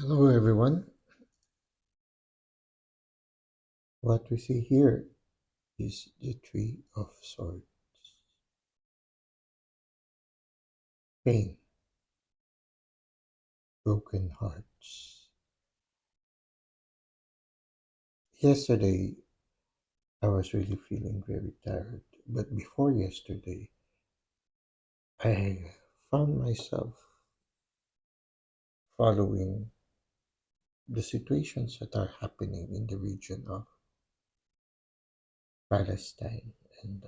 Hello, everyone. What we see here is the Tree of Swords. Pain, broken hearts. Yesterday, I was really feeling very tired, but before yesterday, I found myself following the situations that are happening in the region of Palestine. And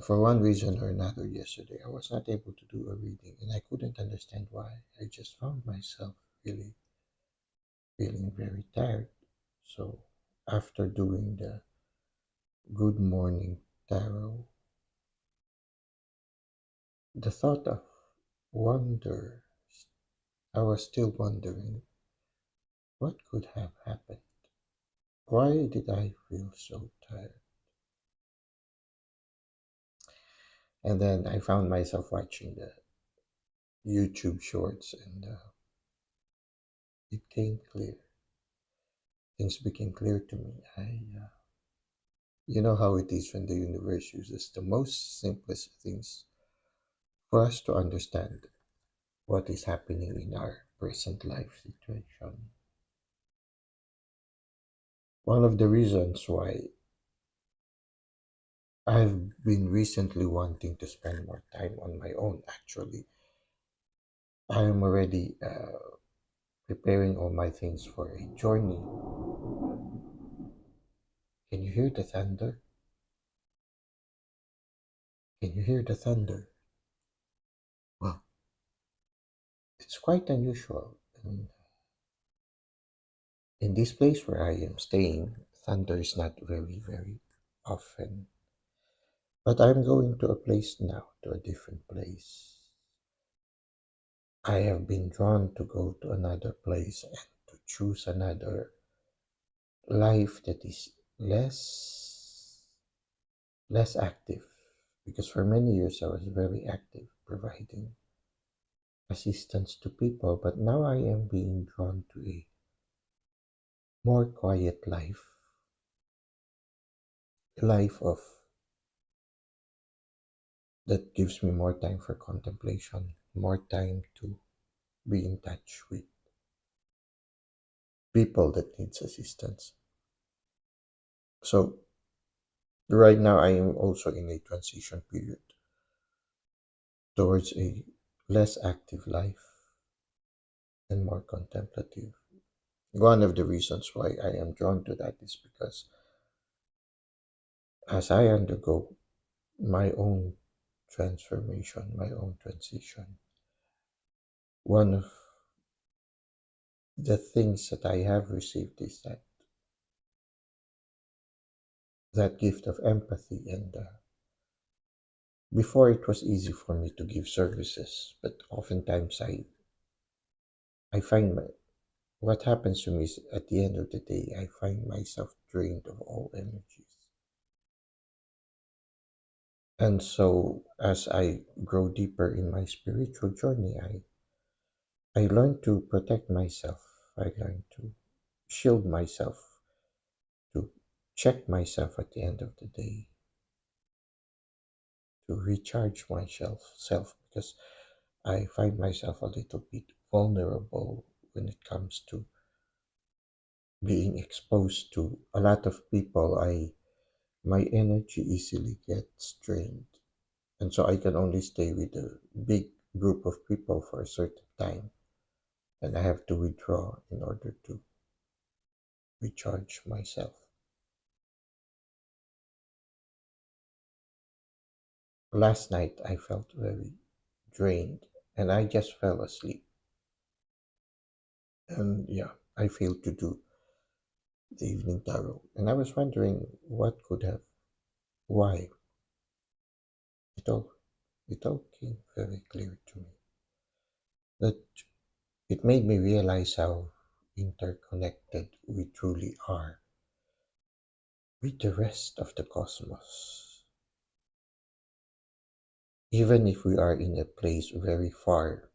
for one reason or another, yesterday, I was not able to do a reading, and I couldn't understand why. I just found myself really feeling very tired. So after doing the good morning tarot, the thought of wonder, I was still wondering what could have happened. Why did I feel so tired? And then I found myself watching the YouTube shorts, and it came clear. Things became clear to me. You know how it is when the universe uses the most simplest things for us to understand what is happening in our present life situation. One of the reasons why I've been recently wanting to spend more time on my own, actually, I am already preparing all my things for a journey. Can you hear the thunder? Can you hear the thunder? Well, it's quite unusual. I mean, in this place where I am staying, thunder is not very often. But I'm going to a place now, to a different place. I have been drawn to go to another place and to choose another life that is less active, because for many years I was very active providing assistance to people, but now I am being drawn to a more quiet life, a life of that gives me more time for contemplation, more time to be in touch with people that needs assistance. So right now I am also in a transition period towards a less active life and more contemplative. One of the reasons why I am drawn to that is because as I undergo my own transformation, my own transition, one of the things that I have received is that gift of empathy. And before it was easy for me to give services, but oftentimes I find what happens to me is at the end of the day, I find myself drained of all energies. And so, as I grow deeper in my spiritual journey, I learn to protect myself. I learn to shield myself, to check myself at the end of the day, to recharge myself self, because I find myself a little bit vulnerable when it comes to being exposed to a lot of people. My energy easily gets drained, and so I can only stay with a big group of people for a certain time, and I have to withdraw in order to recharge myself. Last night I felt very drained, and I just fell asleep. And yeah, I failed to do the evening tarot, and I was wondering what could have, why. It all, it all came very clear to me that it made me realize how interconnected we truly are with the rest of the cosmos. Even if we are in a place very far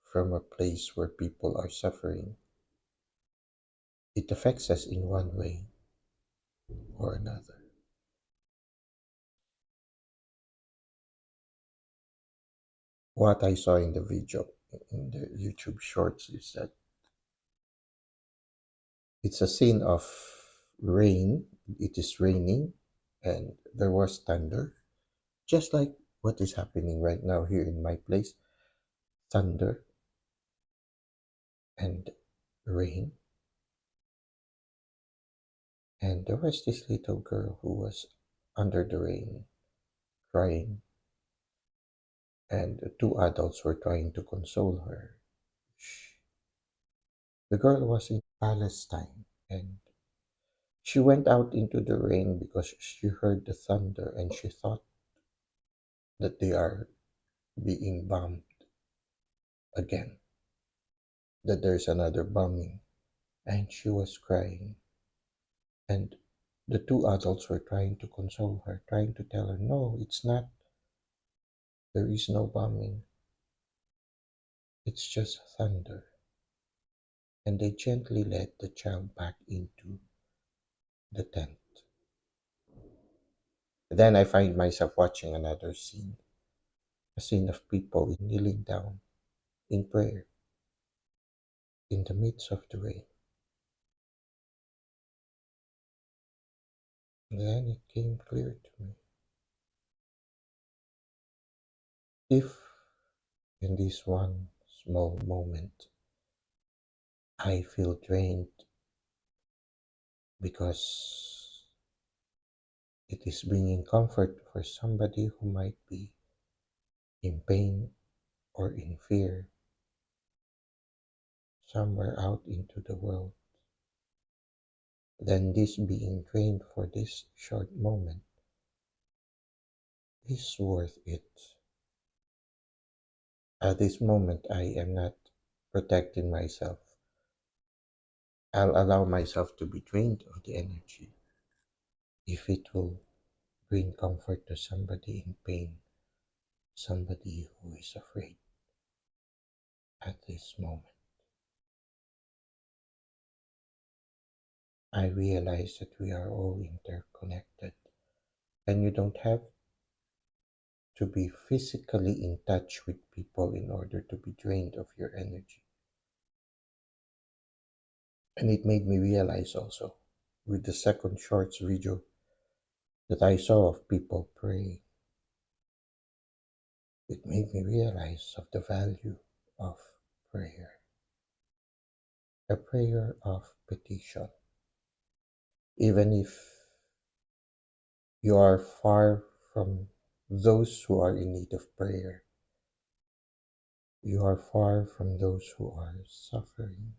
from a place where people are suffering, it affects us in one way or another. What I saw in the video, in the YouTube shorts, is that it's a scene of rain. It is raining, and there was thunder, just like what is happening right now here in my place. Thunder and rain, and there was this little girl who was under the rain crying, and two adults were trying to console her. The girl was in Palestine, and she went out into the rain because she heard the thunder and she thought that they are being bombed again, that there's another bombing, and she was crying. And the two adults were trying to console her, trying to tell her, no, it's not, there is no bombing, it's just thunder. And they gently led the child back into the tent. Then I find myself watching another scene, a scene of people kneeling down in prayer in the midst of the rain. And then it came clear to me, if in this one small moment I feel drained because it is bringing comfort for somebody who might be in pain or in fear somewhere out into the world, then this being drained for this short moment is worth it. At this moment, I am not protecting myself. I'll allow myself to be drained of the energy if it will bring comfort to somebody in pain, somebody who is afraid at this moment. I realize that we are all interconnected, and you don't have to be physically in touch with people in order to be drained of your energy. And it made me realize also with the second shorts video that I saw of people praying, it made me realize of the value of prayer, a prayer of petition. Even if you are far from those who are in need of prayer, you are far from those who are suffering.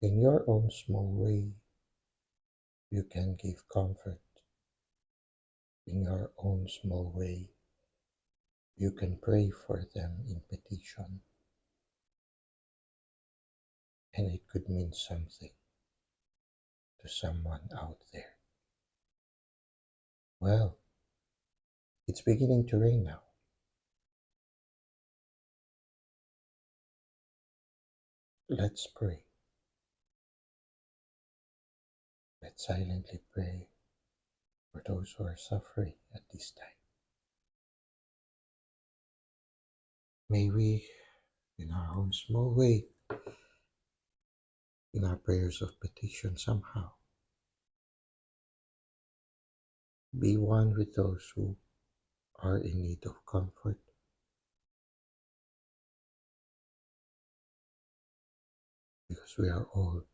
In your own small way, you can give comfort. In your own small way, you can pray for them in petition, and it could mean something to someone out there. Well, it's beginning to rain now. Let's pray. Let's silently pray for those who are suffering at this time. May we, in our own small way, in our prayers of petition somehow, be one with those who are in need of comfort, because we are all